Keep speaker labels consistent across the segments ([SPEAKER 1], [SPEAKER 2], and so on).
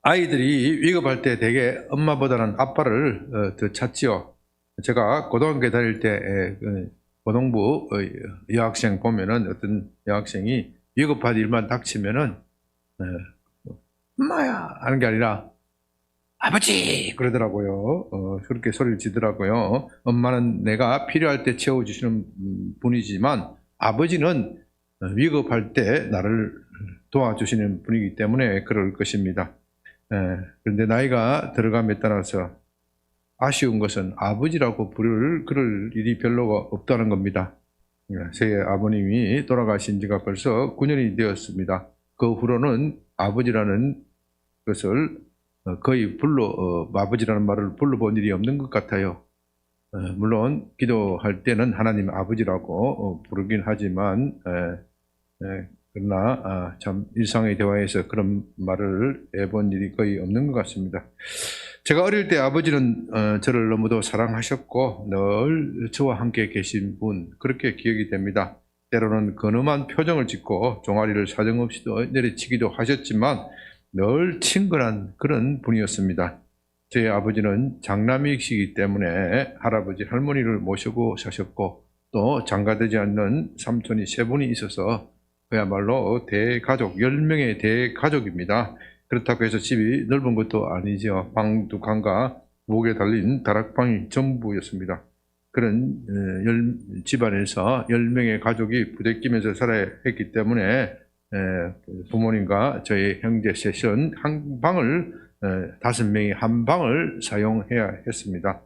[SPEAKER 1] 아이들이 위급할 때 대개 엄마보다는 아빠를 더 찾지요. 제가 고등학교 다닐 때 고등부 여학생 보면은 어떤 여학생이 위급한 일만 닥치면은 엄마야 하는 게 아니라 아버지 그러더라고요. 그렇게 소리를 지더라고요. 엄마는 내가 필요할 때 채워주시는 분이지만 아버지는 위급할 때 나를 도와주시는 분이기 때문에 그럴 것입니다. 그런데 나이가 들어감에 따라서 아쉬운 것은 아버지라고 그럴 일이 별로 없다는 겁니다. 제 아버님이 돌아가신 지가 벌써 9년이 되었습니다. 그 후로는 아버지라는 것을 거의 아버지라는 말을 불러본 일이 없는 것 같아요. 물론 기도할 때는 하나님 아버지라고 부르긴 하지만 그러나 참 일상의 대화에서 그런 말을 해본 일이 거의 없는 것 같습니다. 제가 어릴 때 아버지는 저를 너무도 사랑하셨고 늘 저와 함께 계신 분, 그렇게 기억이 됩니다. 때로는 근엄한 표정을 짓고 종아리를 사정없이 내리치기도 하셨지만 늘 친근한 그런 분이었습니다. 제 아버지는 장남이시기 때문에 할아버지, 할머니를 모시고 사셨고 또 장가되지 않는 삼촌이 3분이 있어서 그야말로 대가족, 10명의 대가족입니다. 그렇다고 해서 집이 넓은 것도 아니죠. 방 2칸과 목에 달린 다락방이 전부였습니다. 그런 집안에서 10명의 가족이 부대끼면서 살아야 했기 때문에 부모님과 저희 형제 셋은 한 방을 5명이 한 방을 사용해야 했습니다.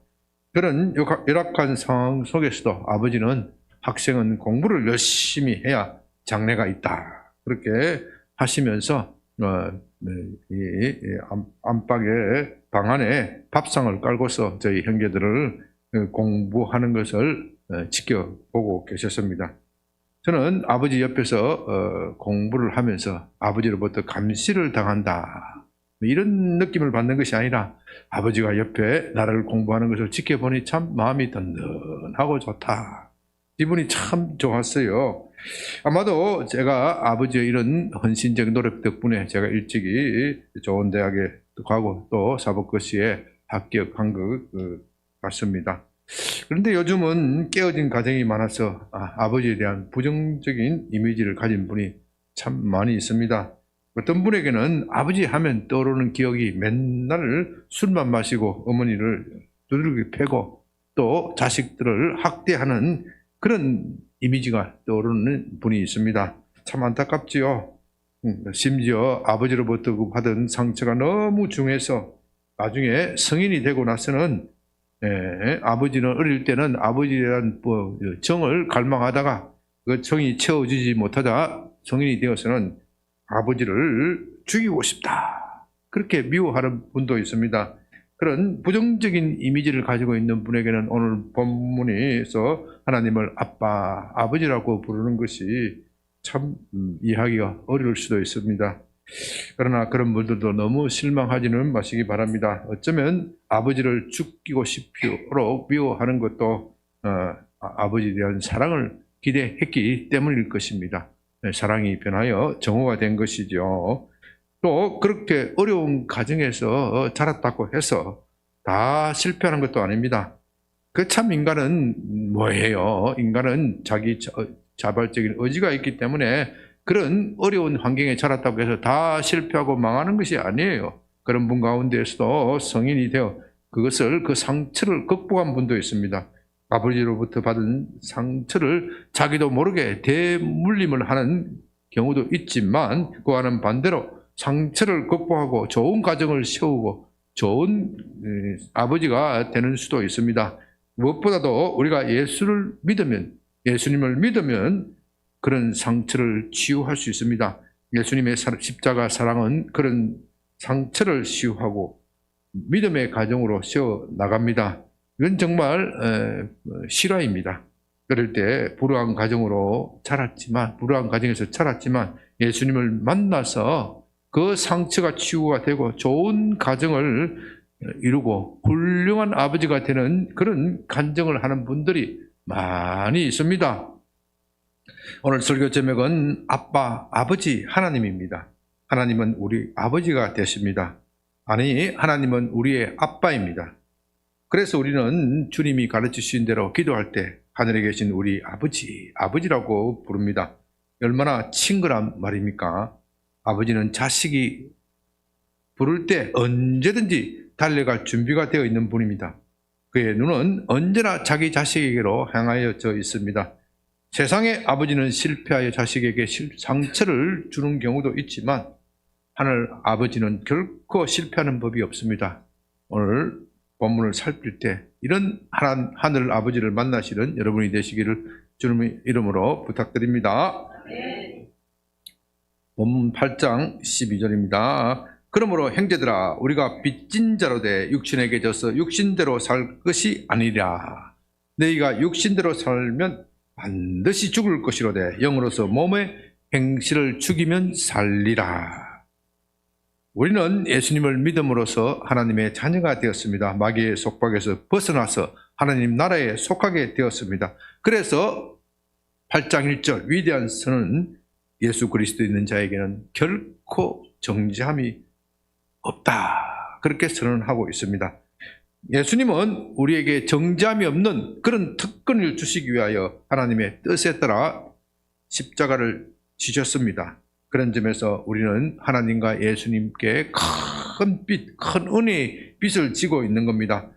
[SPEAKER 1] 그런 열악한 상황 속에서도 아버지는 학생은 공부를 열심히 해야 장래가 있다, 그렇게 하시면서 안방에 방 안에 밥상을 깔고서 저희 형제들을 공부하는 것을 지켜보고 계셨습니다. 저는 아버지 옆에서 공부를 하면서 아버지로부터 감시를 당한다, 이런 느낌을 받는 것이 아니라 아버지가 옆에 나를 공부하는 것을 지켜보니 참 마음이 든든하고 좋다, 기분이 참 좋았어요. 아마도 제가 아버지의 이런 헌신적 노력 덕분에 제가 일찍이 좋은 대학에 가고 또 사법고시에 합격한 것 같습니다. 그런데 요즘은 깨어진 가정이 많아서 아버지에 대한 부정적인 이미지를 가진 분이 참 많이 있습니다. 어떤 분에게는 아버지 하면 떠오르는 기억이 맨날 술만 마시고 어머니를 두들겨 패고 또 자식들을 학대하는 그런 이미지가 떠오르는 분이 있습니다. 참 안타깝지요. 심지어 아버지로부터 받은 상처가 너무 중해서 나중에 성인이 되고 나서는 아버지는 어릴 때는 아버지에 대한 정을 갈망하다가 그 정이 채워지지 못하다 성인이 되어서는 아버지를 죽이고 싶다, 그렇게 미워하는 분도 있습니다. 그런 부정적인 이미지를 가지고 있는 분에게는 오늘 본문에서 하나님을 아빠, 아버지라고 부르는 것이 참 이해하기가 어려울 수도 있습니다. 그러나 그런 분들도 너무 실망하지는 마시기 바랍니다. 어쩌면 아버지를 죽이고 싶도록 미워하는 것도 아버지에 대한 사랑을 기대했기 때문일 것입니다. 사랑이 변하여 정오가 된 것이죠. 또 그렇게 어려운 가정에서 자랐다고 해서 다 실패하는 것도 아닙니다. 그 참 인간은 뭐예요? 인간은 자기 자발적인 의지가 있기 때문에 그런 어려운 환경에 자랐다고 해서 다 실패하고 망하는 것이 아니에요. 그런 분 가운데서도 성인이 되어 그 상처를 극복한 분도 있습니다. 아버지로부터 받은 상처를 자기도 모르게 대물림을 하는 경우도 있지만 그와는 반대로 상처를 극복하고 좋은 가정을 세우고 좋은 아버지가 되는 수도 있습니다. 무엇보다도 우리가 예수님을 믿으면 그런 상처를 치유할 수 있습니다. 예수님의 십자가 사랑은 그런 상처를 치유하고 믿음의 가정으로 세워 나갑니다. 이건 정말 실화입니다. 그럴 때 불우한 가정에서 자랐지만 예수님을 만나서 그 상처가 치유가 되고 좋은 가정을 이루고 훌륭한 아버지가 되는 그런 간증을 하는 분들이 많이 있습니다. 오늘 설교 제목은 아빠, 아버지 하나님입니다. 하나님은 우리 아버지가 되십니다. 아니, 하나님은 우리의 아빠입니다. 그래서 우리는 주님이 가르치신 대로 기도할 때 하늘에 계신 우리 아버지라고 부릅니다. 얼마나 친근한 말입니까? 아버지는 자식이 부를 때 언제든지 달려갈 준비가 되어 있는 분입니다. 그의 눈은 언제나 자기 자식에게로 향하여져 있습니다. 세상의 아버지는 실패하여 자식에게 상처를 주는 경우도 있지만 하늘 아버지는 결코 실패하는 법이 없습니다. 오늘 본문을 살필 때 이런 하늘 아버지를 만나시는 여러분이 되시기를 주님의 이름으로 부탁드립니다. 본문 8장 12절입니다. 그러므로 형제들아, 우리가 빚진 자로 돼 육신에게 져서 육신대로 살 것이 아니라 너희가 육신대로 살면 반드시 죽을 것이로되 영으로서 몸의 행실을 죽이면 살리라. 우리는 예수님을 믿음으로써 하나님의 자녀가 되었습니다. 마귀의 속박에서 벗어나서 하나님 나라에 속하게 되었습니다. 그래서 8장 1절 위대한 선은 예수 그리스도 있는 자에게는 결코 정죄함이 없다. 그렇게 선언하고 있습니다. 예수님은 우리에게 정죄함이 없는 그런 특권을 주시기 위하여 하나님의 뜻에 따라 십자가를 지셨습니다. 그런 점에서 우리는 하나님과 예수님께 큰 은혜의 빚을 지고 있는 겁니다.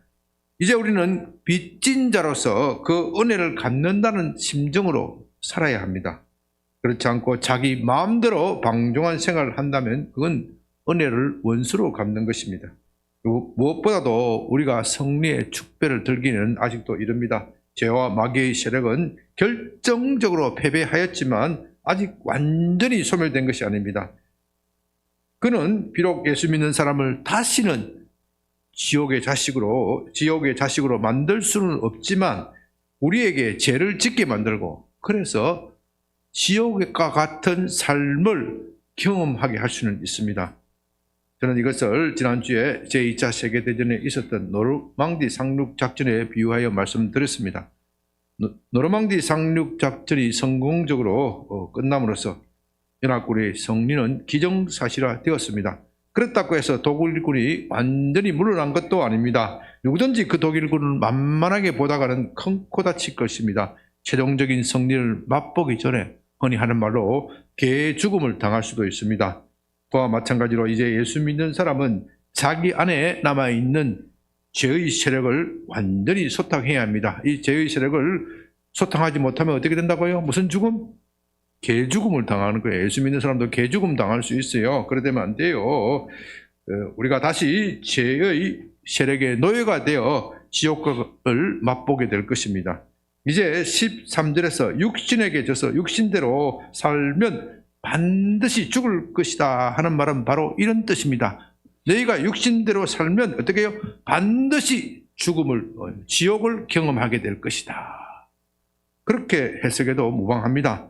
[SPEAKER 1] 이제 우리는 빚진 자로서 그 은혜를 갚는다는 심정으로 살아야 합니다. 그렇지 않고 자기 마음대로 방종한 생활을 한다면 그건 은혜를 원수로 갚는 것입니다. 무엇보다도 우리가 성리의 축배를 들기는 아직도 이릅니다. 죄와 마귀의 세력은 결정적으로 패배하였지만 아직 완전히 소멸된 것이 아닙니다. 그는 비록 예수 믿는 사람을 다시는 지옥의 자식으로 만들 수는 없지만 우리에게 죄를 짓게 만들고 그래서 지옥과 같은 삶을 경험하게 할 수는 있습니다. 저는 이것을 지난주에 제2차 세계대전에 있었던 노르망디 상륙작전에 비유하여 말씀드렸습니다. 노르망디 상륙작전이 성공적으로 끝남으로써 연합군의 승리는 기정사실화 되었습니다. 그렇다고 해서 독일군이 완전히 물러난 것도 아닙니다. 누구든지 그 독일군을 만만하게 보다가는 큰 코 다칠 것입니다. 최종적인 승리를 맛보기 전에 흔히 하는 말로 개의 죽음을 당할 수도 있습니다. 그와 마찬가지로 이제 예수 믿는 사람은 자기 안에 남아있는 죄의 세력을 완전히 소탕해야 합니다. 이 죄의 세력을 소탕하지 못하면 어떻게 된다고요? 무슨 죽음? 개 죽음을 당하는 거예요. 예수 믿는 사람도 개 죽음 당할 수 있어요. 그래 되면 안 돼요. 우리가 다시 죄의 세력의 노예가 되어 지옥을 맛보게 될 것입니다. 이제 13절에서 육신에게 져서 육신대로 살면 반드시 죽을 것이다 하는 말은 바로 이런 뜻입니다. 너희가 육신대로 살면 어떻게 해요? 반드시 지옥을 경험하게 될 것이다. 그렇게 해석해도 무방합니다.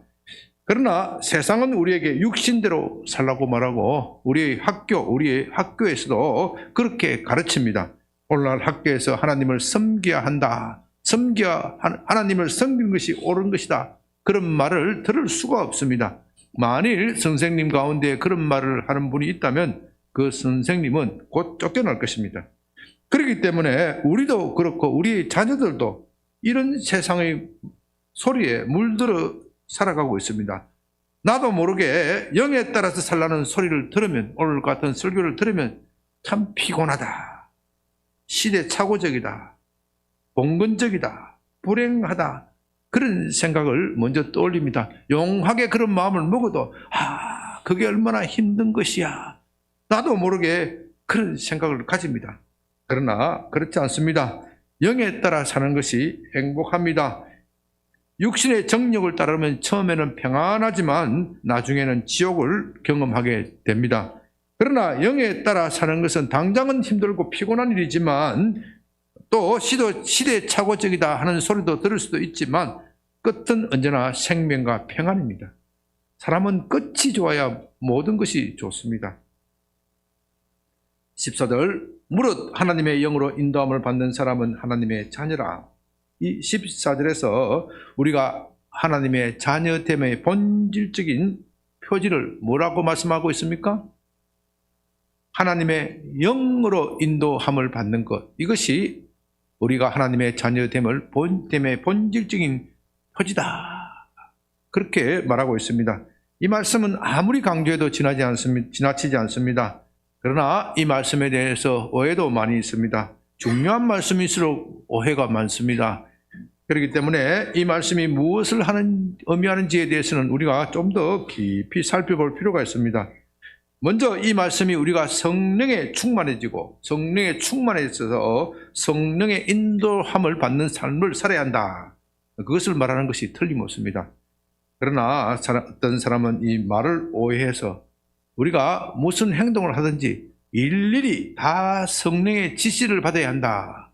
[SPEAKER 1] 그러나 세상은 우리에게 육신대로 살라고 말하고 우리의 학교에서도 그렇게 가르칩니다. 오늘날 학교에서 하나님을 섬겨야 한다. 하나님을 섬기는 것이 옳은 것이다. 그런 말을 들을 수가 없습니다. 만일 선생님 가운데 그런 말을 하는 분이 있다면 그 선생님은 곧 쫓겨날 것입니다. 그렇기 때문에 우리도 그렇고 우리의 자녀들도 이런 세상의 소리에 물들어 살아가고 있습니다. 나도 모르게 영에 따라서 살라는 소리를 들으면, 오늘 같은 설교를 들으면 참 피곤하다, 시대착오적이다, 봉건적이다, 불행하다, 그런 생각을 먼저 떠올립니다. 용하게 그런 마음을 먹어도 그게 얼마나 힘든 것이야, 나도 모르게 그런 생각을 가집니다. 그러나 그렇지 않습니다. 영에 따라 사는 것이 행복합니다. 육신의 정욕을 따르면 처음에는 평안하지만 나중에는 지옥을 경험하게 됩니다. 그러나 영에 따라 사는 것은 당장은 힘들고 피곤한 일이지만 또 시대착오적이다 하는 소리도 들을 수도 있지만 끝은 언제나 생명과 평안입니다. 사람은 끝이 좋아야 모든 것이 좋습니다. 14절 무릇 하나님의 영으로 인도함을 받는 사람은 하나님의 자녀라. 이 14절에서 우리가 하나님의 자녀됨의 본질적인 표지를 뭐라고 말씀하고 있습니까? 하나님의 영으로 인도함을 받는 것, 이것이 우리가 하나님의 자녀됨의 본질적인 표지다. 그렇게 말하고 있습니다. 이 말씀은 아무리 강조해도 지나치지 않습니다. 그러나 이 말씀에 대해서 오해도 많이 있습니다. 중요한 말씀일수록 오해가 많습니다. 그렇기 때문에 이 말씀이 무엇을 의미하는지에 대해서는 우리가 좀 더 깊이 살펴볼 필요가 있습니다. 먼저 이 말씀이 우리가 성령에 충만해지고 성령에 충만해 있어서 성령의 인도함을 받는 삶을 살아야 한다. 그것을 말하는 것이 틀림없습니다. 그러나 어떤 사람은 이 말을 오해해서 우리가 무슨 행동을 하든지 일일이 다 성령의 지시를 받아야 한다.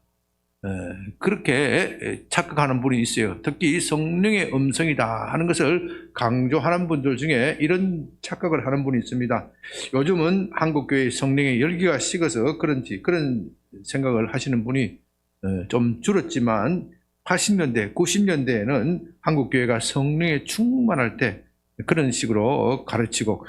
[SPEAKER 1] 그렇게 착각하는 분이 있어요. 특히 성령의 음성이다 하는 것을 강조하는 분들 중에 이런 착각을 하는 분이 있습니다. 요즘은 한국교회 성령의 열기가 식어서 그런지 그런 생각을 하시는 분이 좀 줄었지만 80년대, 90년대에는 한국교회가 성령에 충만할 때 그런 식으로 가르치고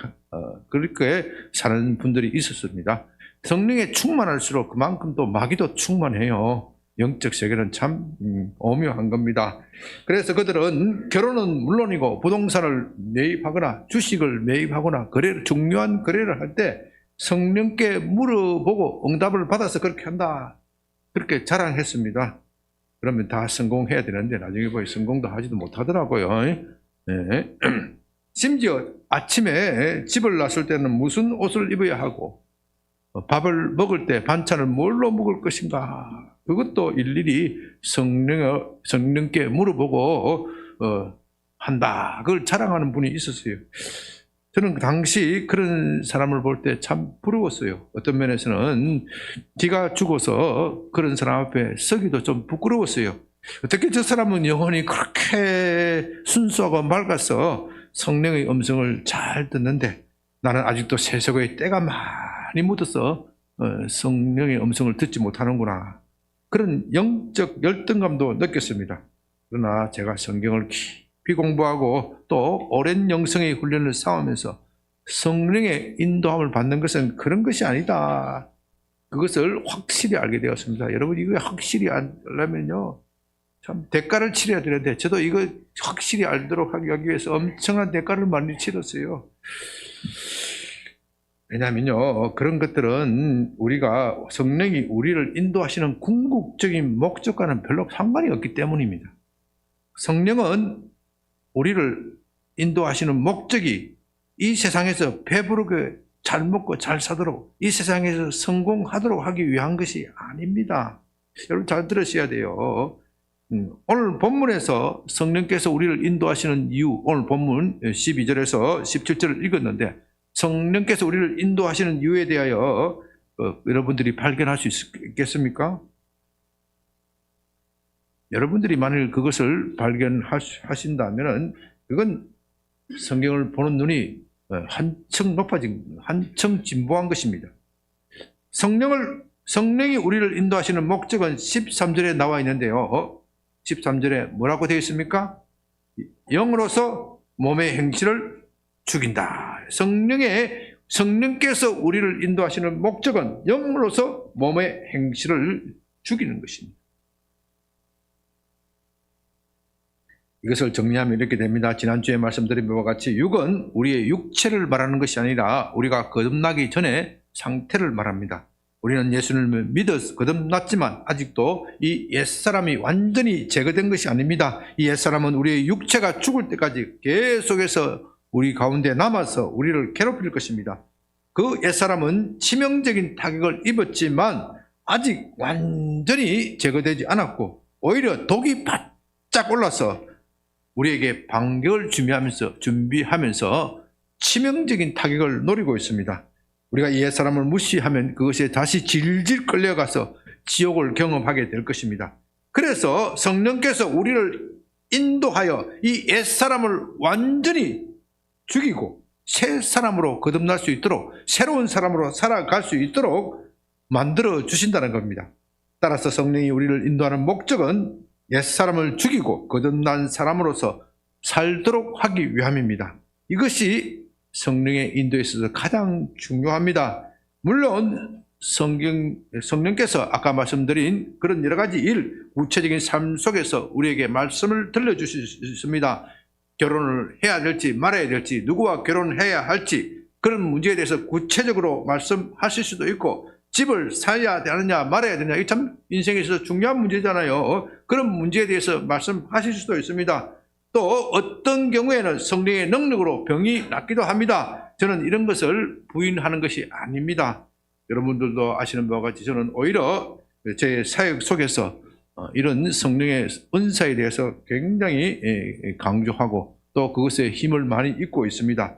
[SPEAKER 1] 그렇게 사는 분들이 있었습니다. 성령에 충만할수록 그만큼 또 마귀도 충만해요. 영적 세계는 참 오묘한 겁니다. 그래서 그들은 결혼은 물론이고 부동산을 매입하거나 주식을 매입하거나 중요한 거래를 할 때 성령께 물어보고 응답을 받아서 그렇게 한다. 그렇게 자랑했습니다. 그러면 다 성공해야 되는데 나중에 보니 성공도 하지도 못하더라고요. 네. 심지어 아침에 집을 나설 때는 무슨 옷을 입어야 하고 밥을 먹을 때 반찬을 뭘로 먹을 것인가, 그것도 일일이 성령께 물어보고 한다. 그걸 자랑하는 분이 있었어요. 저는 그 당시 그런 사람을 볼 때 참 부러웠어요. 어떤 면에서는 기가 죽어서 그런 사람 앞에 서기도 좀 부끄러웠어요. 어떻게 저 사람은 영혼이 그렇게 순수하고 맑아서 성령의 음성을 잘 듣는데 나는 아직도 세속의 때가 많이 묻어서 성령의 음성을 듣지 못하는구나. 그런 영적 열등감도 느꼈습니다. 그러나 제가 성경을 깊이 공부하고 또 오랜 영성의 훈련을 쌓으면서 성령의 인도함을 받는 것은 그런 것이 아니다. 그것을 확실히 알게 되었습니다. 여러분, 이거 확실히 알려면요, 참 대가를 치러야 되는데 저도 이거 확실히 알도록 하기 위해서 엄청난 대가를 많이 치렀어요. 왜냐하면요, 그런 것들은 우리가 성령이 우리를 인도하시는 궁극적인 목적과는 별로 상관이 없기 때문입니다. 성령은 우리를 인도하시는 목적이 이 세상에서 배부르게 잘 먹고 잘 사도록, 이 세상에서 성공하도록 하기 위한 것이 아닙니다. 여러분 잘 들으셔야 돼요. 오늘 본문에서 성령께서 우리를 인도하시는 이유, 오늘 본문 12절에서 17절을 읽었는데 성령께서 우리를 인도하시는 이유에 대하여 여러분들이 발견할 수 있겠습니까? 여러분들이 만일 그것을 발견하신다면 그건 성경을 보는 눈이 한층 높아진, 한층 진보한 것입니다. 성령이 우리를 인도하시는 목적은 13절에 나와 있는데요. 13절에 뭐라고 되어 있습니까? 영으로서 몸의 행실을 죽인다. 성령께서 우리를 인도하시는 목적은 영으로서 몸의 행실을 죽이는 것입니다. 이것을 정리하면 이렇게 됩니다. 지난주에 말씀드린 바와 같이 육은 우리의 육체를 말하는 것이 아니라 우리가 거듭나기 전에 상태를 말합니다. 우리는 예수님을 믿어 거듭났지만 아직도 이 옛사람이 완전히 제거된 것이 아닙니다. 이 옛사람은 우리의 육체가 죽을 때까지 계속해서 우리 가운데 남아서 우리를 괴롭힐 것입니다. 그 옛사람은 치명적인 타격을 입었지만 아직 완전히 제거되지 않았고 오히려 독이 바짝 올라서 우리에게 반격을 준비하면서 치명적인 타격을 노리고 있습니다. 우리가 이 옛사람을 무시하면 그것에 다시 질질 끌려가서 지옥을 경험하게 될 것입니다. 그래서 성령께서 우리를 인도하여 이 옛사람을 완전히 죽이고 새 사람으로 거듭날 수 있도록, 새로운 사람으로 살아갈 수 있도록 만들어 주신다는 겁니다. 따라서 성령이 우리를 인도하는 목적은 옛사람을 죽이고 거듭난 사람으로서 살도록 하기 위함입니다. 이것이 성령의 인도에 있어서 가장 중요합니다. 물론 성령께서 아까 말씀드린 그런 여러 가지 구체적인 삶 속에서 우리에게 말씀을 들려주실 수 있습니다. 결혼을 해야 될지 말아야 될지, 누구와 결혼해야 할지, 그런 문제에 대해서 구체적으로 말씀하실 수도 있고, 집을 사야 되느냐 말아야 되느냐, 이게 참 인생에 있어서 중요한 문제잖아요. 그런 문제에 대해서 말씀하실 수도 있습니다. 또 어떤 경우에는 성령의 능력으로 병이 낫기도 합니다. 저는 이런 것을 부인하는 것이 아닙니다. 여러분들도 아시는 바와 같이 저는 오히려 제 사역 속에서 이런 성령의 은사에 대해서 굉장히 강조하고 또 그것에 힘을 많이 입고 있습니다.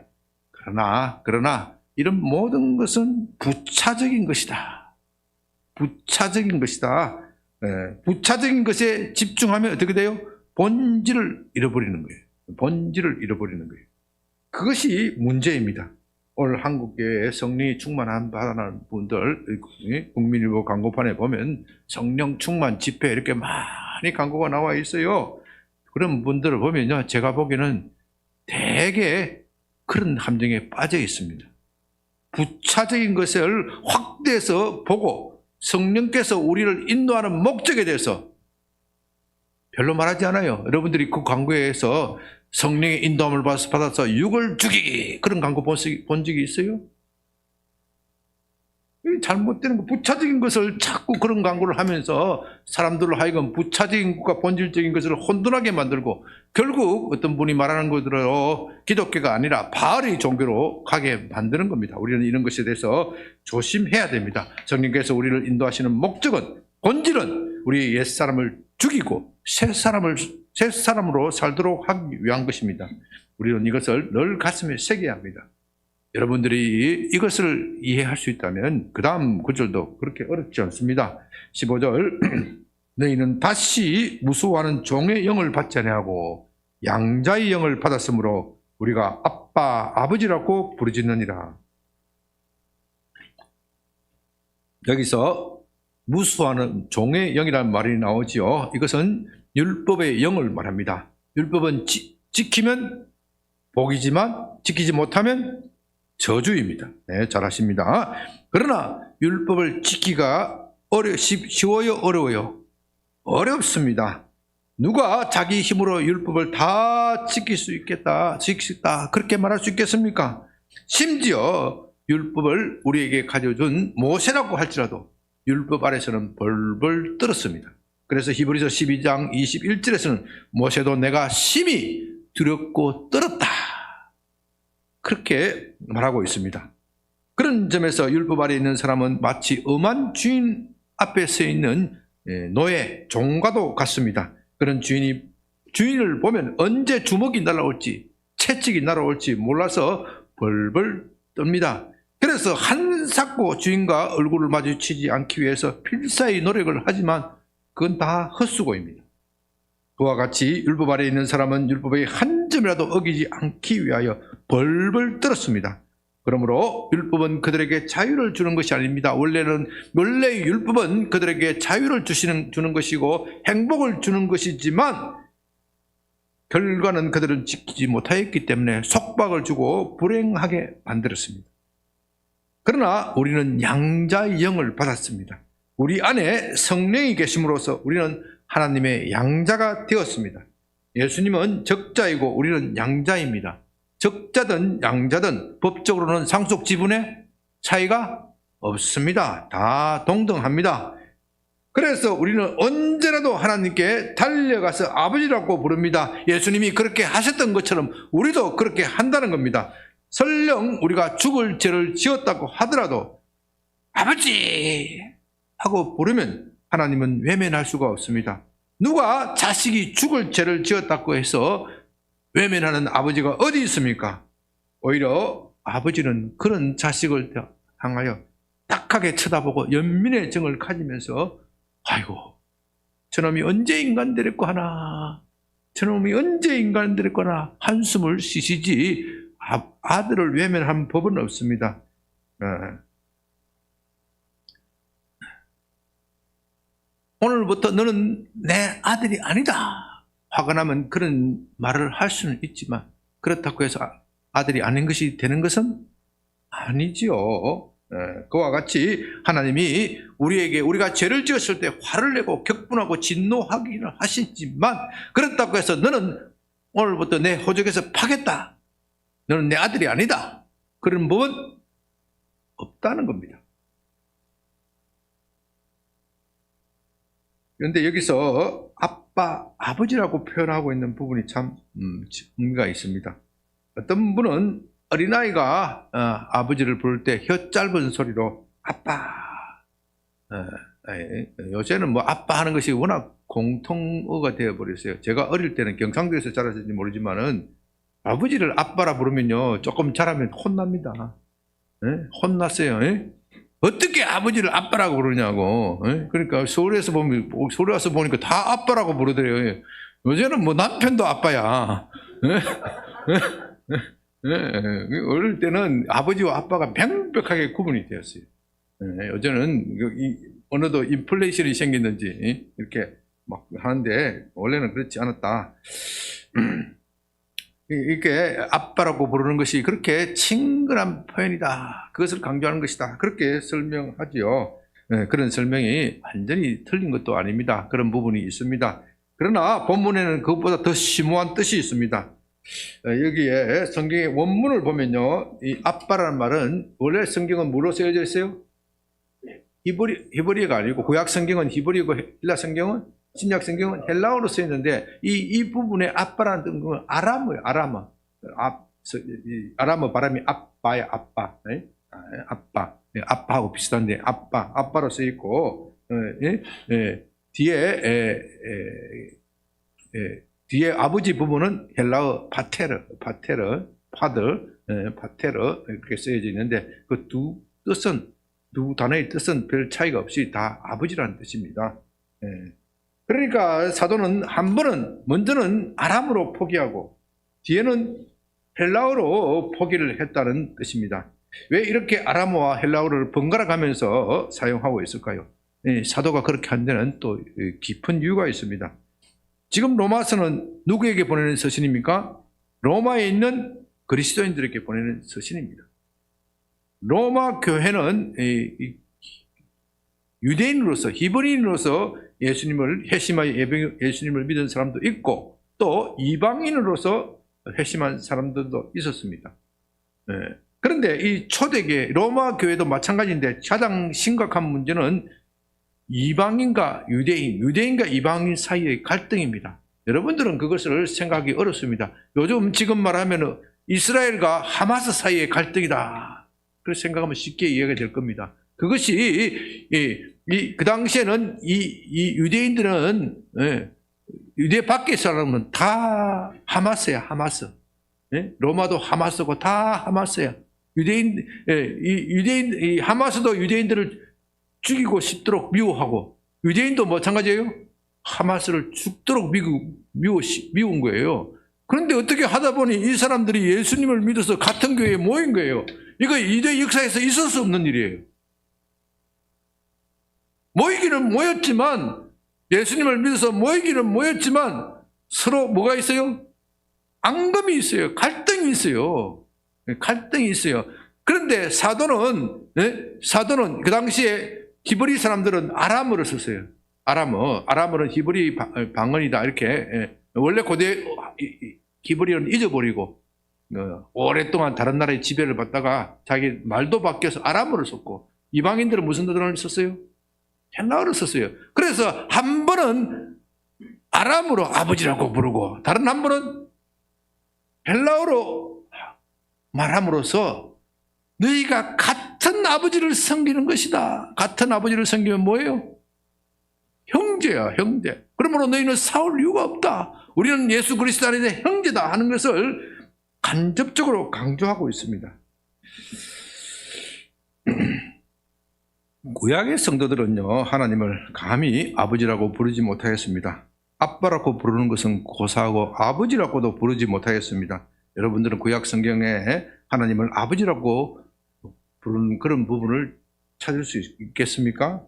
[SPEAKER 1] 그러나 이런 모든 것은 부차적인 것이다. 부차적인 것이다. 부차적인 것에 집중하면 어떻게 돼요? 본질을 잃어버리는 거예요. 본질을 잃어버리는 거예요. 그것이 문제입니다. 오늘 한국교회에 성령이 충만한 받아나는 분들, 국민일보 광고판에 보면 성령 충만 집회 이렇게 많이 광고가 나와 있어요. 그런 분들을 보면요, 제가 보기에는 대개 그런 함정에 빠져 있습니다. 부차적인 것을 확대해서 보고 성령께서 우리를 인도하는 목적에 대해서 별로 말하지 않아요. 여러분들이 그 광고에서 성령의 인도함을 받아서 육을 죽이기, 그런 광고 본 적이 있어요? 잘못되는 거, 부차적인 것을 자꾸 그런 광고를 하면서 사람들로 하여금 부차적인 것과 본질적인 것을 혼돈하게 만들고, 결국 어떤 분이 말하는 것으로 기독교가 아니라 바알의 종교로 가게 만드는 겁니다. 우리는 이런 것에 대해서 조심해야 됩니다. 성령께서 우리를 인도하시는 목적은, 본질은 우리 옛사람을 죽이고 새 사람으로 살도록 하기 위한 것입니다. 우리는 이것을 늘 가슴에 새겨야 합니다. 여러분들이 이것을 이해할 수 있다면 그 다음 구절도 그렇게 어렵지 않습니다. 15절 너희는 다시 무수하는 종의 영을 받지 아니하고 양자의 영을 받았으므로 우리가 아빠 아버지라고 부르짖느니라. 여기서 무수하는 종의 영이라는 말이 나오지요. 이것은 율법의 영을 말합니다. 율법은 지키면 복이지만 지키지 못하면 저주입니다. 네, 잘 아십니다. 그러나 율법을 지키기가 쉬워요, 어려워요? 어렵습니다. 누가 자기 힘으로 율법을 다 지킬 수 있겠다, 그렇게 말할 수 있겠습니까? 심지어 율법을 우리에게 가져준 모세라고 할지라도 율법 아래서는 벌벌 떨었습니다. 그래서 히브리서 12장 21절에서는 모세도 내가 심히 두렵고 떨었다, 그렇게 말하고 있습니다. 그런 점에서 율법 아래에 있는 사람은 마치 엄한 주인 앞에 서 있는 노예, 종과도 같습니다. 그런 주인을 보면 언제 주먹이 날아올지 채찍이 날아올지 몰라서 벌벌 떱니다. 그래서 한사코 주인과 얼굴을 마주치지 않기 위해서 필사의 노력을 하지만 그건 다 헛수고입니다. 그와 같이 율법 아래에 있는 사람은 율법의 한 점이라도 어기지 않기 위하여 벌벌 떨었습니다. 그러므로 율법은 그들에게 자유를 주는 것이 아닙니다. 원래 율법은 그들에게 자유를 주는 것이고 행복을 주는 것이지만 결과는 그들은 지키지 못하였기 때문에 속박을 주고 불행하게 만들었습니다. 그러나 우리는 양자의 영을 받았습니다. 우리 안에 성령이 계심으로써 우리는 하나님의 양자가 되었습니다. 예수님은 적자이고 우리는 양자입니다. 적자든 양자든 법적으로는 상속 지분에 차이가 없습니다. 다 동등합니다. 그래서 우리는 언제라도 하나님께 달려가서 아버지라고 부릅니다. 예수님이 그렇게 하셨던 것처럼 우리도 그렇게 한다는 겁니다. 설령 우리가 죽을 죄를 지었다고 하더라도 아버지 하고 부르면 하나님은 외면할 수가 없습니다. 누가 자식이 죽을 죄를 지었다고 해서 외면하는 아버지가 어디 있습니까? 오히려 아버지는 그런 자식을 향하여 딱하게 쳐다보고 연민의 정을 가지면서 아이고 저놈이 언제 인간 되랬고 하나, 저놈이 언제 인간 되랬고 하나 한숨을 쉬시지 아들을 외면한 법은 없습니다. 오늘부터 너는 내 아들이 아니다. 화가 나면 그런 말을 할 수는 있지만 그렇다고 해서 아들이 아닌 것이 되는 것은 아니지요. 그와 같이 하나님이 우리가 죄를 지었을 때 화를 내고 격분하고 진노하기는 하시지만, 그렇다고 해서 너는 오늘부터 내 호적에서 파겠다, 너는 내 아들이 아니다, 그런 법은 없다는 겁니다. 그런데 여기서 아빠, 아버지라고 표현하고 있는 부분이 참 의미가 있습니다. 어떤 분은 어린아이가 아버지를 부를 때 혀 짧은 소리로 아빠, 요새는 뭐 아빠 하는 것이 워낙 공통어가 되어버렸어요. 제가 어릴 때는 경상도에서 자랐는지 모르지만은 아버지를 아빠라 부르면요, 조금 잘하면 혼납니다. 혼났어요. 어떻게 아버지를 아빠라고 부르냐고. 그러니까 서울에 와서 보니까 다 아빠라고 부르더래요. 요새는 뭐 남편도 아빠야. 어릴 때는 아버지와 아빠가 명백하게 구분이 되었어요. 요새는 어느덧 인플레이션이 생겼는지 이렇게 막 하는데, 원래는 그렇지 않았다. 이렇게 아빠라고 부르는 것이 그렇게 친근한 표현이다, 그것을 강조하는 것이다, 그렇게 설명하지요. 그런 설명이 완전히 틀린 것도 아닙니다. 그런 부분이 있습니다. 그러나 본문에는 그것보다 더 심오한 뜻이 있습니다. 여기에 성경의 원문을 보면요, 이 아빠라는 말은 원래 성경은 뭐로 쓰여져 있어요? 히브리어가 아니고, 구약 성경은 히브리어고 헬라 성경은, 신약 성경은 헬라어로 쓰였는데, 이 부분에 아빠라는 뜻은 아람어예요. 아람어 발음이 아빠야, 아빠. 아빠. 아빠하고 비슷한데 아빠로 쓰여 있고, 뒤에 아버지 부분은 헬라어 파테르, 파테르 이렇게 쓰여져 있는데, 그 두 단어의 뜻은 별 차이가 없이 다 아버지라는 뜻입니다. 그러니까 사도는 먼저는 아람으로 포기하고 뒤에는 헬라어로 포기를 했다는 뜻입니다. 왜 이렇게 아람어와 헬라어를 번갈아 가면서 사용하고 있을까요? 사도가 그렇게 한 데는 또 깊은 이유가 있습니다. 지금 로마서는 누구에게 보내는 서신입니까? 로마에 있는 그리스도인들에게 보내는 서신입니다. 로마 교회는 유대인으로서, 히브리인으로서 예수님을 회심하여 예수님을 믿은 사람도 있고, 또 이방인으로서 회심한 사람들도 있었습니다. 그런데 이 초대교회 로마 교회도 마찬가지인데, 가장 심각한 문제는 이방인과 유대인과 이방인 사이의 갈등입니다. 여러분들은 그것을 생각하기 어렵습니다. 요즘 지금 말하면 이스라엘과 하마스 사이의 갈등이다, 그렇게 생각하면 쉽게 이해가 될 겁니다. 그것이 그 당시에는 이 유대인들은, 유대 밖의 사람은 다 하마스야, 하마스. 로마도 하마스고 다 하마스야. 하마스도 유대인들을 죽이고 싶도록 미워하고, 유대인도 마찬가지예요. 하마스를 죽도록 미운 거예요. 그런데 어떻게 하다 보니 이 사람들이 예수님을 믿어서 같은 교회에 모인 거예요. 이거 유대 역사에서 있을 수 없는 일이에요. 모이기는 모였지만, 예수님을 믿어서 모이기는 모였지만 서로 뭐가 있어요? 앙금이 있어요. 갈등이 있어요. 갈등이 있어요. 그런데 사도는 그 당시에 히브리 사람들은 아람어를 썼어요. 아람어는 히브리 방언이다, 이렇게. 원래 고대 히브리어는 잊어버리고 오랫동안 다른 나라의 지배를 받다가 자기 말도 바뀌어서 아람어를 썼고, 이방인들은 무슨 단어를 썼어요? 헬라어를 썼어요. 그래서 한 번은 아람어로 아버지라고 부르고, 다른 한 번은 헬라어로 말함으로써 너희가 같은 아버지를 섬기는 것이다. 같은 아버지를 섬기면 뭐예요? 형제야, 형제. 그러므로 너희는 싸울 이유가 없다. 우리는 예수 그리스도 안에 형제다 하는 것을 간접적으로 강조하고 있습니다. 구약의 성도들은요, 하나님을 감히 아버지라고 부르지 못하였습니다. 아빠라고 부르는 것은 고사하고 아버지라고도 부르지 못하였습니다. 여러분들은 구약 성경에 하나님을 아버지라고 부르는 그런 부분을 찾을 수 있겠습니까?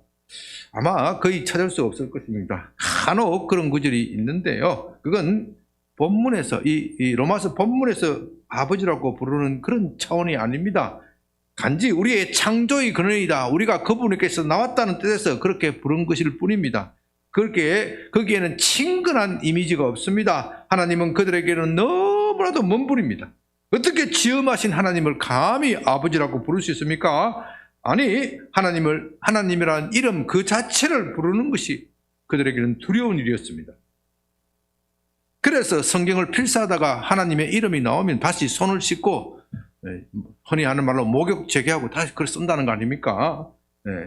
[SPEAKER 1] 아마 거의 찾을 수 없을 것입니다. 간혹 그런 구절이 있는데요, 그건 본문에서 이 로마서 본문에서 아버지라고 부르는 그런 차원이 아닙니다. 단지 우리의 창조의 근원이다. 우리가 그분께서 나왔다는 뜻에서 그렇게 부른 것일 뿐입니다. 거기에는 친근한 이미지가 없습니다. 하나님은 그들에게는 너무나도 먼 분입니다. 어떻게 지음하신 하나님을 감히 아버지라고 부를 수 있습니까? 아니, 하나님이라는 이름 그 자체를 부르는 것이 그들에게는 두려운 일이었습니다. 그래서 성경을 필사하다가 하나님의 이름이 나오면 다시 손을 씻고 흔히 하는 말로 목욕 재개하고 다시 글을 쓴다는 거 아닙니까?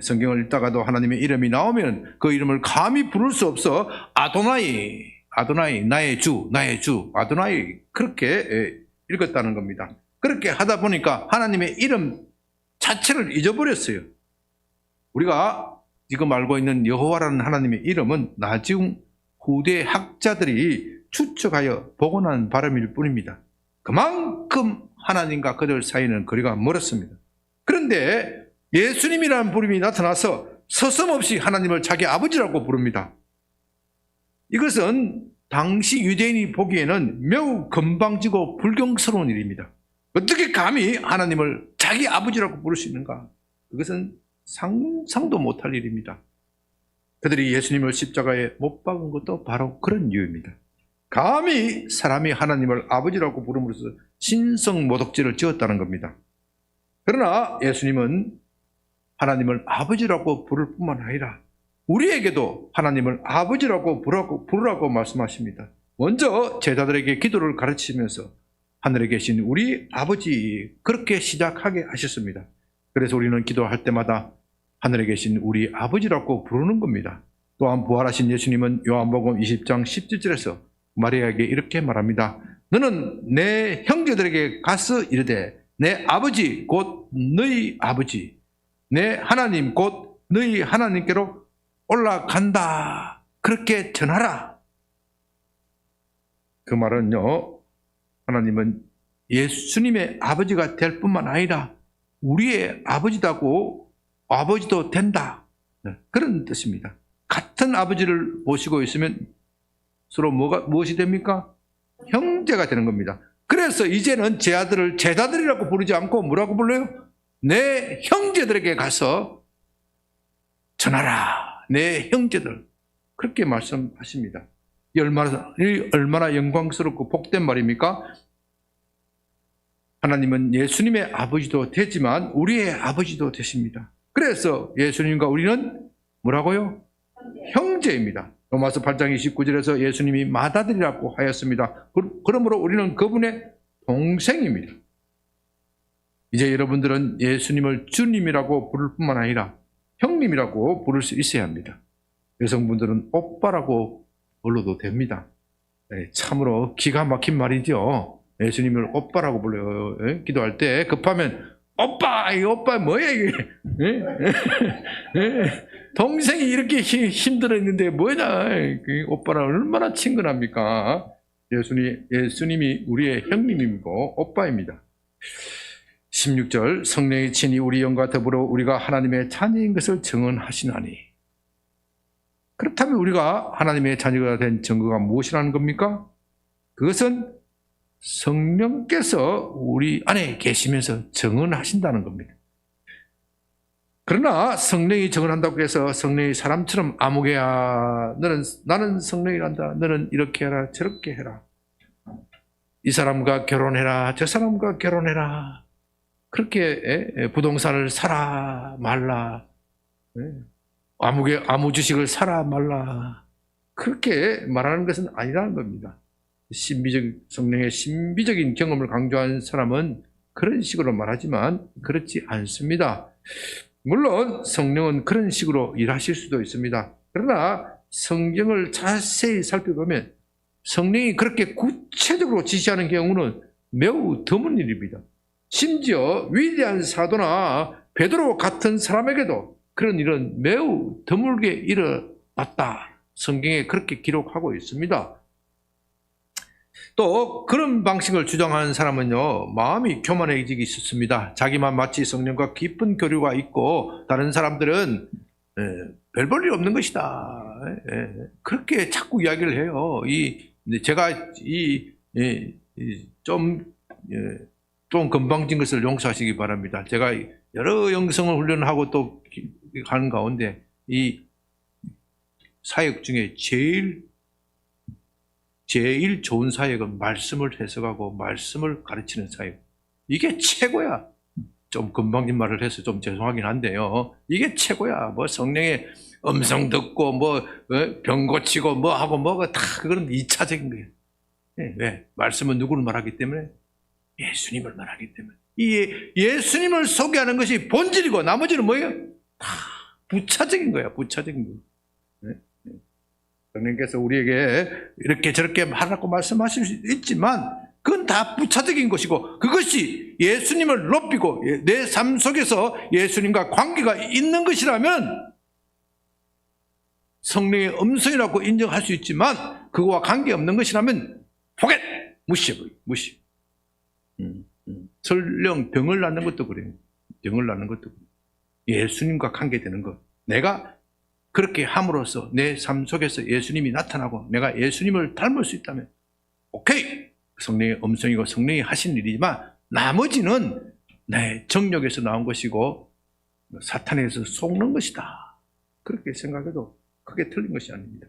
[SPEAKER 1] 성경을 읽다가도 하나님의 이름이 나오면 그 이름을 감히 부를 수 없어 아도나이 나의 주 아도나이 그렇게 읽었다는 겁니다. 그렇게 하다 보니까 하나님의 이름 자체를 잊어버렸어요. 우리가 지금 알고 있는 여호와라는 하나님의 이름은 나중 후대 학자들이 추측하여 복원한 발음일 뿐입니다. 그만큼 하나님과 그들 사이는 거리가 멀었습니다. 그런데 예수님이라는 부름이 나타나서 서슴없이 하나님을 자기 아버지라고 부릅니다. 이것은 당시 유대인이 보기에는 매우 건방지고 불경스러운 일입니다. 어떻게 감히 하나님을 자기 아버지라고 부를 수 있는가? 그것은 상상도 못할 일입니다. 그들이 예수님을 십자가에 못 박은 것도 바로 그런 이유입니다. 감히 사람이 하나님을 아버지라고 부름으로써 신성모독죄를 지었다는 겁니다. 그러나 예수님은 하나님을 아버지라고 부를 뿐만 아니라 우리에게도 하나님을 아버지라고 부르라고 말씀하십니다. 먼저 제자들에게 기도를 가르치면서 하늘에 계신 우리 아버지 그렇게 시작하게 하셨습니다. 그래서 우리는 기도할 때마다 하늘에 계신 우리 아버지라고 부르는 겁니다. 또한 부활하신 예수님은 요한복음 20장 17절에서 마리아에게 이렇게 말합니다. 너는 내 형제들에게 가서 이르되 내 아버지 곧 너희 아버지 내 하나님 곧 너희 하나님께로 올라간다. 그렇게 전하라. 그 말은요, 하나님은 예수님의 아버지가 될 뿐만 아니라 우리의 아버지도 된다. 그런 뜻입니다. 같은 아버지를 모시고 있으면 서로 무엇이 됩니까? 형제가 되는 겁니다. 그래서 이제는 제 아들을 제자들이라고 부르지 않고 뭐라고 불러요? 내 형제들에게 가서 전하라. 내 형제들. 그렇게 말씀하십니다. 얼마나 영광스럽고 복된 말입니까? 하나님은 예수님의 아버지도 되지만 우리의 아버지도 되십니다. 그래서 예수님과 우리는 뭐라고요? 형제입니다. 로마서 8장 29절에서 예수님이 맏아들이라고 하였습니다. 그러므로 우리는 그분의 동생입니다. 이제 여러분들은 예수님을 주님이라고 부를 뿐만 아니라 형님이라고 부를 수 있어야 합니다. 여성분들은 오빠라고 불러도 됩니다. 참으로 기가 막힌 말이죠. 예수님을 오빠라고 불러요. 기도할 때 급하면 오빠, 이 오빠 뭐야 이게? 동생이 이렇게 힘들었는데 뭐냐? 오빠랑 얼마나 친근합니까? 예수님이 우리의 형님이고 오빠입니다. 16절 성령이 친히 우리 영과 더불어 우리가 하나님의 자녀인 것을 증언하시나니. 그렇다면 우리가 하나님의 자녀가 된 증거가 무엇이라는 겁니까? 그것은 성령께서 우리 안에 계시면서 증언하신다는 겁니다. 그러나 성령이 증언한다고 해서 성령이 사람처럼 아무개야 나는 성령이란다. 너는 이렇게 해라 저렇게 해라. 이 사람과 결혼해라 저 사람과 결혼해라. 그렇게 부동산을 사라 말라. 아무 주식을 사라 말라. 그렇게 말하는 것은 아니라는 겁니다. 성령의 신비적인 경험을 강조한 사람은 그런 식으로 말하지만 그렇지 않습니다. 물론 성령은 그런 식으로 일하실 수도 있습니다. 그러나 성경을 자세히 살펴보면 성령이 그렇게 구체적으로 지시하는 경우는 매우 드문 일입니다. 심지어 위대한 사도나 베드로 같은 사람에게도 그런 일은 매우 드물게 일어났다. 성경에 그렇게 기록하고 있습니다. 또 그런 방식을 주장하는 사람은요, 마음이 교만해지기 쉽습니다. 자기만 마치 성령과 깊은 교류가 있고 다른 사람들은 별 볼 일 없는 것이다. 그렇게 자꾸 이야기를 해요. 제가 좀 건방진 것을 용서하시기 바랍니다. 제가 여러 영성을 훈련하고 또 하는 가운데 이 사역 중에 제일 좋은 사역은 말씀을 해석하고 말씀을 가르치는 사역. 이게 최고야. 좀 금방진 말을 해서 좀 죄송하긴 한데요. 이게 최고야. 뭐 성령의 음성 듣고 뭐 병 고치고 뭐 하고 뭐가 다 그건 2차적인 거예요. 왜? 말씀은 누구를 말하기 때문에? 예수님을 말하기 때문에. 이 예수님을 소개하는 것이 본질이고 나머지는 뭐예요? 다 부차적인 거야. 부차적인 거. 성령께서 우리에게 이렇게 저렇게 하라고 말씀하실 수 있지만 그건 다 부차적인 것이고 그것이 예수님을 높이고 내 삶 속에서 예수님과 관계가 있는 것이라면 성령의 음성이라고 인정할 수 있지만 그거와 관계없는 것이라면 포겟! 무시해버려. 무시. 설령 병을 낳는 것도 그래요. 병을 낳는 것도 그래요. 예수님과 관계되는 것. 내가 그렇게 함으로써 내 삶 속에서 예수님이 나타나고 내가 예수님을 닮을 수 있다면 오케이! 성령의 음성이고 성령이 하신 일이지만 나머지는 내 정력에서 나온 것이고 사탄에서 속는 것이다. 그렇게 생각해도 크게 틀린 것이 아닙니다.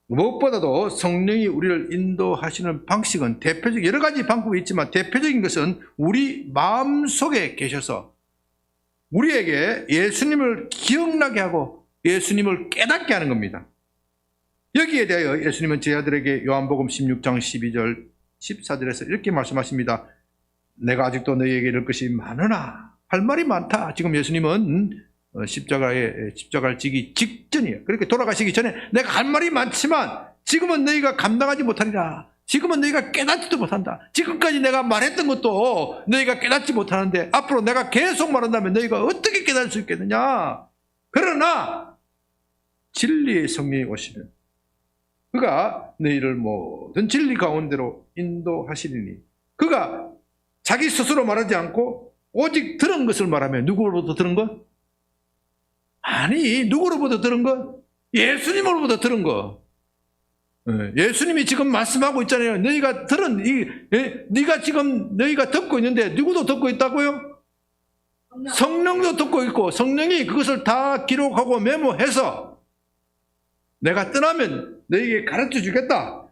[SPEAKER 1] 무엇보다도 성령이 우리를 인도하시는 방식은 대표적 여러 가지 방법이 있지만 대표적인 것은 우리 마음속에 계셔서 우리에게 예수님을 기억나게 하고 예수님을 깨닫게 하는 겁니다. 여기에 대하여 예수님은 제자들에게 요한복음 16장 12절 14절에서 이렇게 말씀하십니다. 내가 아직도 너희에게 이럴 것이 많으나 할 말이 많다. 지금 예수님은 십자가를 지기 직전이에요. 그렇게 돌아가시기 전에 내가 할 말이 많지만 지금은 너희가 감당하지 못하리라. 지금은 너희가 깨닫지도 못한다. 지금까지 내가 말했던 것도 너희가 깨닫지 못하는데 앞으로 내가 계속 말한다면 너희가 어떻게 깨달을 수 있겠느냐. 그러나 진리의 성령이 오시면 그가 너희를 모든 진리 가운데로 인도하시리니 그가 자기 스스로 말하지 않고 오직 들은 것을 말하며 누구로부터 들은 것? 아니, 누구로부터 들은 것? 예수님으로부터 들은 것. 예수님이 지금 말씀하고 있잖아요. 너희가 들은 네가 지금 너희가 듣고 있는데 누구도 듣고 있다고요? 성령도 듣고 있고 성령이 그것을 다 기록하고 메모해서 내가 떠나면 너희에게 가르쳐 주겠다.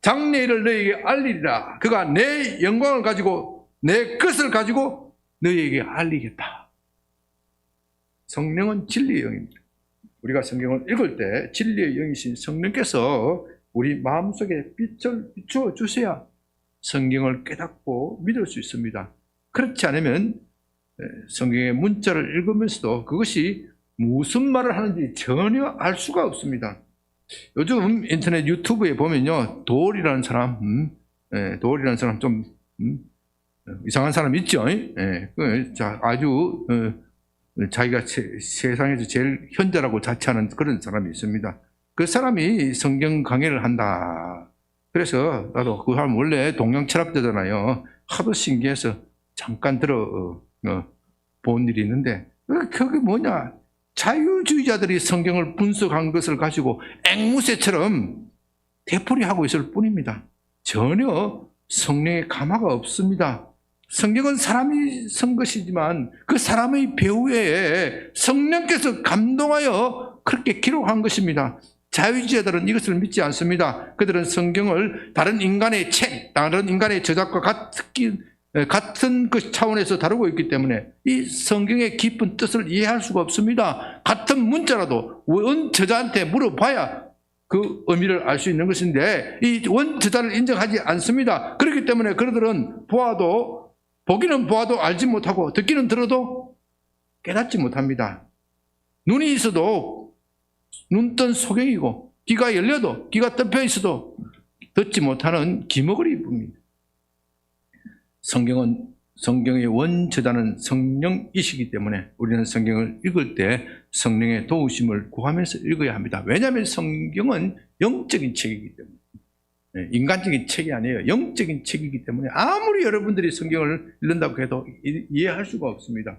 [SPEAKER 1] 장래일을 너희에게 알리리라. 그가 내 영광을 가지고 내 것을 가지고 너희에게 알리겠다. 성령은 진리의 영입니다. 우리가 성경을 읽을 때 진리의 영이신 성령께서 우리 마음속에 빛을 비추어 주셔야 성경을 깨닫고 믿을 수 있습니다. 그렇지 않으면 성경의 문자를 읽으면서도 그것이 무슨 말을 하는지 전혀 알 수가 없습니다. 요즘 인터넷 유튜브에 보면요, 도울이라는 사람 좀 이상한 사람 있죠. 아주 자기가 세상에서 제일 현자라고 자처하는 그런 사람이 있습니다. 그 사람이 성경 강의를 한다. 그래서 나도 그 사람 원래 동양 철학자잖아요. 하도 신기해서 잠깐 본 일이 있는데 그게 뭐냐, 자유주의자들이 성경을 분석한 것을 가지고 앵무새처럼 되풀이하고 있을 뿐입니다. 전혀 성령의 감화가 없습니다. 성경은 사람이 쓴 것이지만 그 사람의 배후에 성령께서 감동하여 그렇게 기록한 것입니다. 자유주의자들은 이것을 믿지 않습니다. 그들은 성경을 다른 인간의 책, 다른 인간의 저작과 같은 그 차원에서 다루고 있기 때문에 이 성경의 깊은 뜻을 이해할 수가 없습니다. 같은 문자라도 원저자한테 물어봐야 그 의미를 알 수 있는 것인데 이 원저자를 인정하지 않습니다. 그렇기 때문에 그들은 보기는 보아도 알지 못하고 듣기는 들어도 깨닫지 못합니다. 눈이 있어도 눈뜬 소경이고 귀가 열려도 귀가 덮여 있어도 듣지 못하는 기머거리 뿐입니다. 성경의 원저자는 성령이시기 때문에 우리는 성경을 읽을 때 성령의 도우심을 구하면서 읽어야 합니다. 왜냐하면 성경은 영적인 책이기 때문에, 인간적인 책이 아니에요. 영적인 책이기 때문에 아무리 여러분들이 성경을 읽는다고 해도 이해할 수가 없습니다.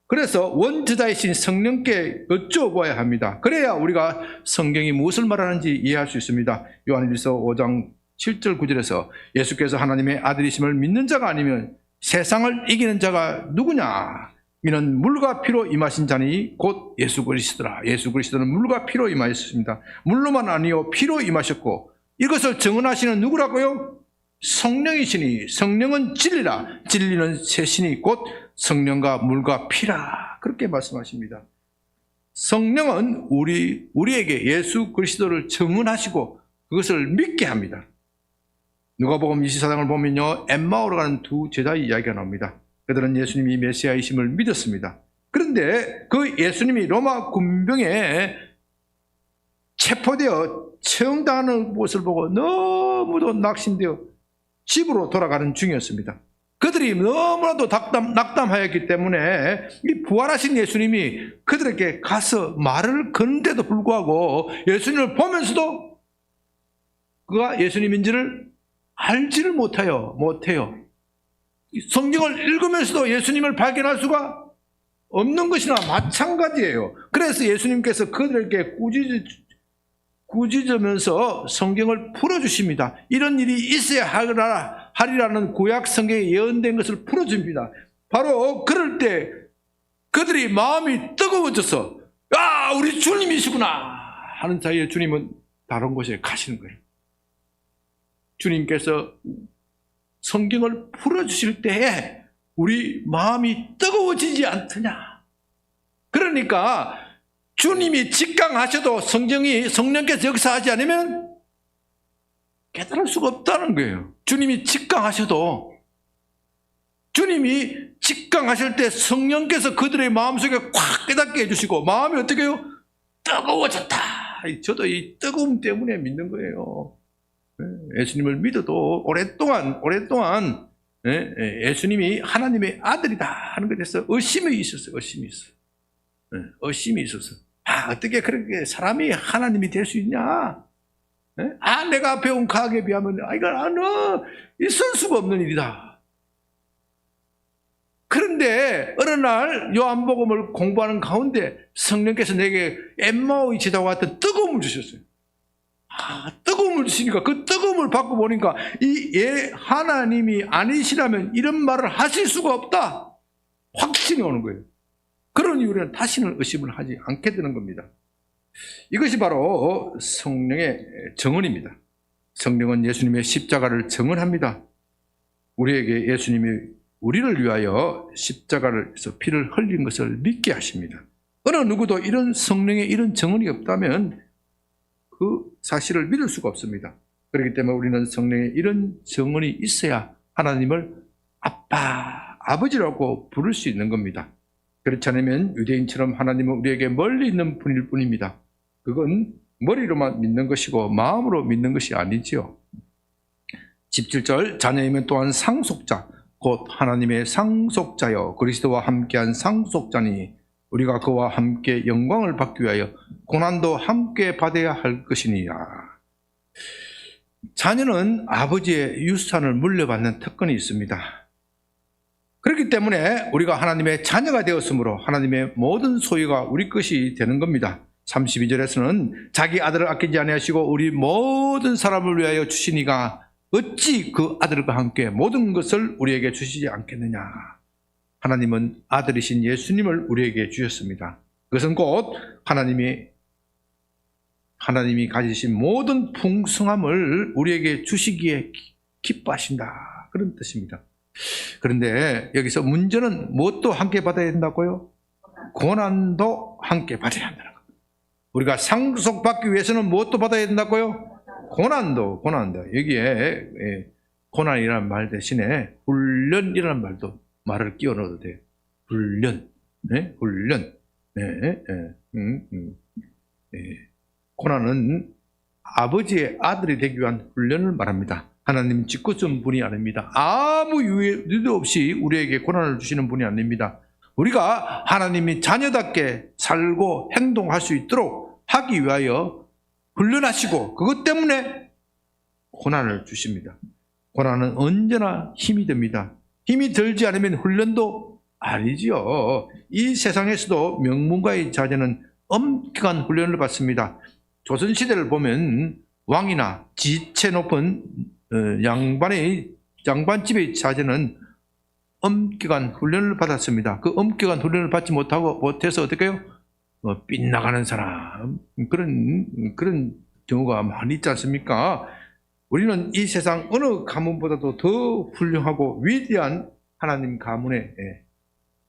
[SPEAKER 1] 그래서 원저자이신 성령께 여쭤봐야 합니다. 그래야 우리가 성경이 무엇을 말하는지 이해할 수 있습니다. 요한일서 5장 7절 9절에서 예수께서 하나님의 아들이심을 믿는 자가 아니면 세상을 이기는 자가 누구냐? 이는 물과 피로 임하신 자니 곧 예수 그리스도라. 예수 그리스도는 물과 피로 임하셨습니다. 물로만 아니요 피로 임하셨고, 이것을 증언하시는 누구라고요? 성령이시니, 성령은 진리라. 진리는 셋이니 곧 성령과 물과 피라. 그렇게 말씀하십니다. 성령은 우리에게 예수 그리스도를 증언하시고 그것을 믿게 합니다. 누가복음 24장을 보면요, 엠마오로 가는 두 제자의 이야기가 나옵니다. 그들은 예수님이 메시아이심을 믿었습니다. 그런데 그 예수님이 로마 군병에 체포되어 처형당하는 모습을 보고 너무도 낙심되어 집으로 돌아가는 중이었습니다. 그들이 너무나도 낙담하였기 때문에 이 부활하신 예수님이 그들에게 가서 말을 거는데도 불구하고 예수님을 보면서도 그가 예수님인지를 알지를 못해요. 성경을 읽으면서도 예수님을 발견할 수가 없는 것이나 마찬가지예요. 그래서 예수님께서 그들에게 꾸짖으면서 성경을 풀어주십니다. 이런 일이 있어야 하리라는 구약 성경에 예언된 것을 풀어줍니다. 바로 그럴 때 그들이 마음이 뜨거워져서 우리 주님이시구나 하는 사이에 주님은 다른 곳에 가시는 거예요. 주님께서 성경을 풀어주실 때에 우리 마음이 뜨거워지지 않더냐. 그러니까 주님이 직강하셔도 성령께서 역사하지 않으면 깨달을 수가 없다는 거예요. 주님이 직강하셔도, 주님이 직강하실 때 성령께서 그들의 마음속에 콱 깨닫게 해주시고 마음이 어떻게 해요? 뜨거워졌다. 저도 이 뜨거움 때문에 믿는 거예요. 예수님을 믿어도 오랫동안 예수님이 하나님의 아들이다 하는 것에 대해서 의심이 있었어요. 의심이 있었어. 어떻게 그렇게 사람이 하나님이 될 수 있냐? 내가 배운 과학에 비하면 이건 있을 수가 없는 일이다. 그런데 어느 날 요한복음을 공부하는 가운데 성령께서 내게 엠마오의 제자와 같은 뜨거움을 주셨어요. 뜨거움을 주시니까 그 뜨거움을 받고 보니까 하나님이 아니시라면 이런 말을 하실 수가 없다. 확신이 오는 거예요. 그런 이유로 다시는 의심을 하지 않게 되는 겁니다. 이것이 바로 성령의 증언입니다. 성령은 예수님의 십자가를 증언합니다. 우리에게 예수님이 우리를 위하여 십자가에서 피를 흘린 것을 믿게 하십니다. 어느 누구도 이런 성령의 이런 증언이 없다면 그 사실을 믿을 수가 없습니다. 그렇기 때문에 우리는 성령의 이런 증언이 있어야 하나님을 아빠, 아버지라고 부를 수 있는 겁니다. 그렇지 않으면 유대인처럼 하나님은 우리에게 멀리 있는 분일 뿐입니다. 그건 머리로만 믿는 것이고 마음으로 믿는 것이 아니지요. 17절, 자녀이면 또한 상속자, 곧 하나님의 상속자여 그리스도와 함께한 상속자니 우리가 그와 함께 영광을 받기 위하여 고난도 함께 받아야 할 것이니라. 자녀는 아버지의 유산을 물려받는 특권이 있습니다. 그렇기 때문에 우리가 하나님의 자녀가 되었으므로 하나님의 모든 소유가 우리 것이 되는 겁니다. 32절에서는 자기 아들을 아끼지 아니하시고 우리 모든 사람을 위하여 주시니가 어찌 그 아들과 함께 모든 것을 우리에게 주시지 않겠느냐. 하나님은 아들이신 예수님을 우리에게 주셨습니다. 그것은 곧 하나님이 가지신 모든 풍성함을 우리에게 주시기에 기뻐하신다. 그런 뜻입니다. 그런데 여기서 문제는 무엇도 함께 받아야 된다고요? 고난도 함께 받아야 한다는 겁니다. 우리가 상속받기 위해서는 무엇도 받아야 된다고요? 고난도. 여기에 고난이라는 말 대신에 훈련이라는 말을 끼워 넣어도 돼요. 훈련. 고난은 아버지의 아들이 되기 위한 훈련을 말합니다. 하나님 짓궂은 분이 아닙니다. 아무 이유도 없이 우리에게 고난을 주시는 분이 아닙니다. 우리가 하나님이 자녀답게 살고 행동할 수 있도록 하기 위하여 훈련하시고 그것 때문에 고난을 주십니다. 고난은 언제나 힘이 됩니다. 힘이 들지 않으면 훈련도 아니지요. 이 세상에서도 명문가의 자제는 엄격한 훈련을 받습니다. 조선시대를 보면 왕이나 지체 높은 양반집의 자제는 엄격한 훈련을 받았습니다. 그 엄격한 훈련을 받지 못해서 어떻게 해요? 빗나가는 사람, 그런 경우가 많이 있지 않습니까? 우리는 이 세상 어느 가문보다도 더 훌륭하고 위대한 하나님 가문의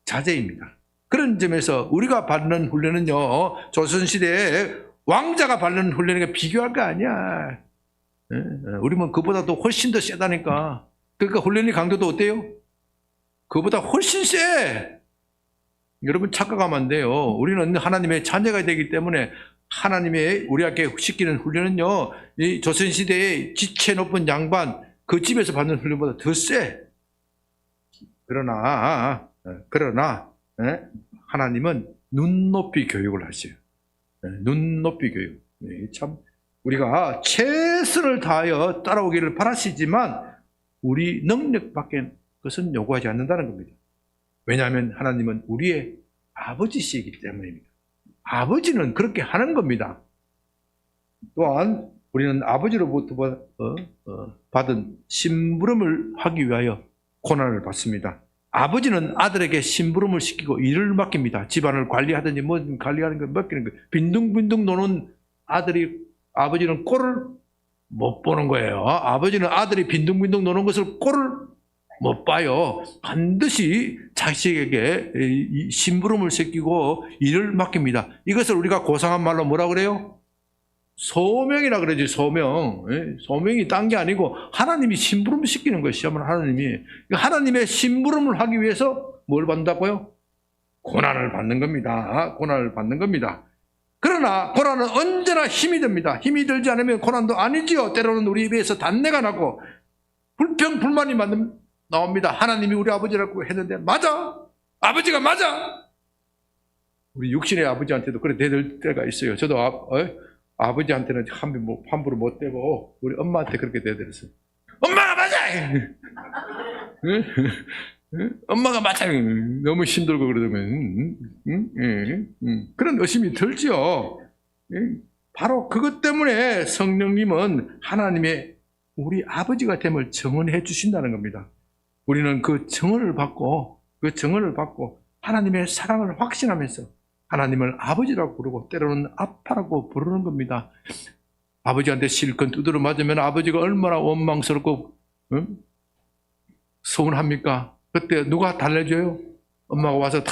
[SPEAKER 1] 자제입니다. 그런 점에서 우리가 받는 훈련은요, 조선시대에 왕자가 받는 훈련에 비교할 거 아니야. 우리는 그보다도 훨씬 더 세다니까. 그러니까 훈련의 강도도 어때요? 그보다 훨씬 세. 여러분 착각하면 안 돼요. 우리는 하나님의 자녀가 되기 때문에 하나님의 우리에게 시키는 훈련은요, 이 조선시대의 지체 높은 양반, 그 집에서 받는 훈련보다 더 세. 그러나 하나님은 눈높이 교육을 하셔요. 눈높이 교육. 참 우리가 최선을 다하여 따라오기를 바라시지만 우리 능력밖에 그것은 요구하지 않는다는 겁니다. 왜냐하면 하나님은 우리의 아버지시기 때문입니다. 아버지는 그렇게 하는 겁니다. 또한 우리는 아버지로부터 받은 심부름을 하기 위하여 고난을 받습니다. 아버지는 아들에게 심부름을 시키고 일을 맡깁니다. 집안을 관리하든지 뭐 관리하는 걸 맡기는 거예요. 빈둥빈둥 노는 아버지는 꼴을 못 보는 거예요. 아버지는 아들이 빈둥빈둥 노는 것을 꼴을 못 봐요. 반드시 자식에게 심부름을 시키고 일을 맡깁니다. 이것을 우리가 고상한 말로 뭐라 그래요? 소명이라 그러지. 소명. 소명이 딴 게 아니고 하나님이 심부름 시키는 것이야. 하나님의 심부름을 하기 위해서 뭘 받는다고요? 고난을 받는 겁니다. 고난을 받는 겁니다. 그러나 고난은 언제나 힘이 듭니다. 힘이 들지 않으면 고난도 아니지요. 때로는 우리 입에서 단내가 나고 불평불만이 나옵니다. 하나님이 우리 아버지라고 했는데 맞아? 아버지가 맞아? 우리 육신의 아버지한테도 그래 대들 때가 있어요. 저도 아버지한테는 함부로 못 대고 우리 엄마한테 그렇게 대들었어요. 엄마가 맞아! 엄마가 맞아! 너무 힘들고 그러면 그런 의심이 들죠. 바로 그것 때문에 성령님은 하나님의 우리 아버지가 됨을 증언해 주신다는 겁니다. 우리는 그 증언을 받고 하나님의 사랑을 확신하면서 하나님을 아버지라고 부르고 때로는 아빠라고 부르는 겁니다. 아버지한테 실컷 두드려 맞으면 아버지가 얼마나 원망스럽고 서운합니까? 그때 누가 달래줘요? 엄마가 와서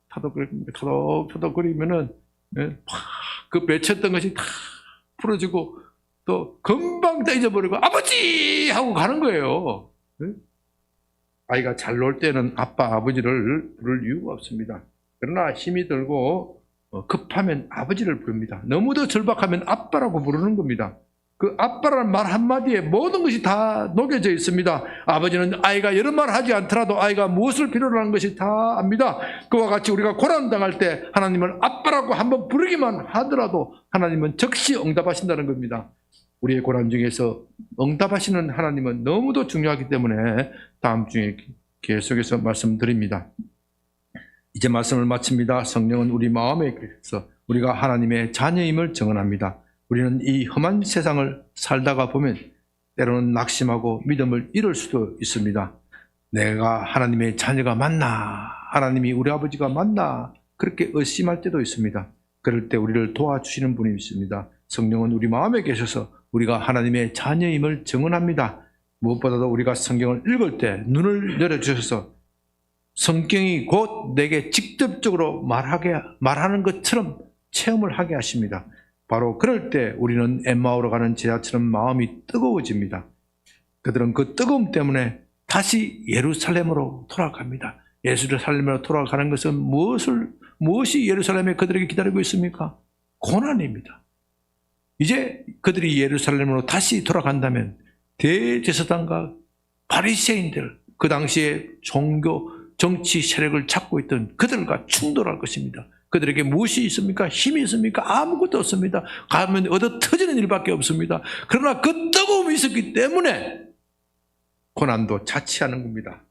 [SPEAKER 1] 타덕거리면은 그 맺혔던 것이 다 풀어지고 또 금방 다 잊어버리고 아버지! 하고 가는 거예요. 아이가 잘 놀 때는 아빠, 아버지를 부를 이유가 없습니다. 그러나 힘이 들고 급하면 아버지를 부릅니다. 너무도 절박하면 아빠라고 부르는 겁니다. 그 아빠라는 말 한마디에 모든 것이 다 녹여져 있습니다. 아버지는 아이가 여러 말 하지 않더라도 아이가 무엇을 필요로 하는 것이 다 압니다. 그와 같이 우리가 고난당할 때 하나님을 아빠라고 한번 부르기만 하더라도 하나님은 즉시 응답하신다는 겁니다. 우리의 고난 중에서 응답하시는 하나님은 너무도 중요하기 때문에 다음 주에 계속해서 말씀드립니다. 이제 말씀을 마칩니다. 성령은 우리 마음에 계셔서 우리가 하나님의 자녀임을 증언합니다. 우리는 이 험한 세상을 살다가 보면 때로는 낙심하고 믿음을 잃을 수도 있습니다. 내가 하나님의 자녀가 맞나? 하나님이 우리 아버지가 맞나? 그렇게 의심할 때도 있습니다. 그럴 때 우리를 도와주시는 분이 있습니다. 성령은 우리 마음에 계셔서 우리가 하나님의 자녀임을 증언합니다. 무엇보다도 우리가 성경을 읽을 때 눈을 열어주셔서 성경이 곧 내게 직접적으로 말하는 것처럼 체험을 하게 하십니다. 바로 그럴 때 우리는 엠마오로 가는 제자처럼 마음이 뜨거워집니다. 그들은 그 뜨거움 때문에 다시 예루살렘으로 돌아갑니다. 예루살렘으로 돌아가는 것은 무엇이 예루살렘에 그들에게 기다리고 있습니까? 고난입니다. 이제 그들이 예루살렘으로 다시 돌아간다면 대제사장과 바리새인들, 그 당시에 종교, 정치 세력을 잡고 있던 그들과 충돌할 것입니다. 그들에게 무엇이 있습니까? 힘이 있습니까? 아무것도 없습니다. 가면 얻어 터지는 일밖에 없습니다. 그러나 그 뜨거움이 있었기 때문에 고난도 자취하는 겁니다.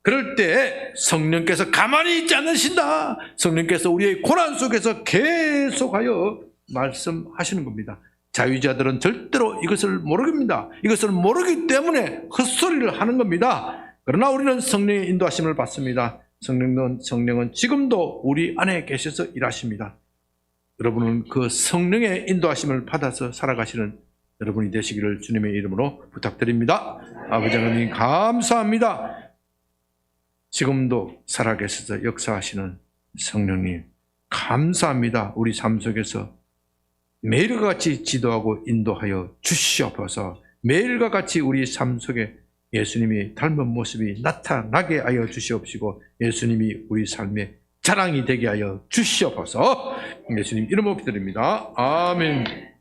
[SPEAKER 1] 그럴 때 성령께서 가만히 있지 않으신다. 성령께서 우리의 고난 속에서 계속하여 말씀하시는 겁니다. 자유자들은 절대로 이것을 모릅니다. 이것을 모르기 때문에 헛소리를 하는 겁니다. 그러나 우리는 성령의 인도하심을 받습니다. 성령은 지금도 우리 안에 계셔서 일하십니다. 여러분은 그 성령의 인도하심을 받아서 살아가시는 여러분이 되시기를 주님의 이름으로 부탁드립니다. 아버지 하나님 감사합니다. 지금도 살아계셔서 역사하시는 성령님 감사합니다. 우리 삶 속에서 매일과 같이 지도하고 인도하여 주시옵소서. 매일과 같이 우리 삶 속에 예수님이 닮은 모습이 나타나게 하여 주시옵시고 예수님이 우리 삶의 자랑이 되게 하여 주시옵소서. 예수님 이름으로 기도드립니다. 아멘.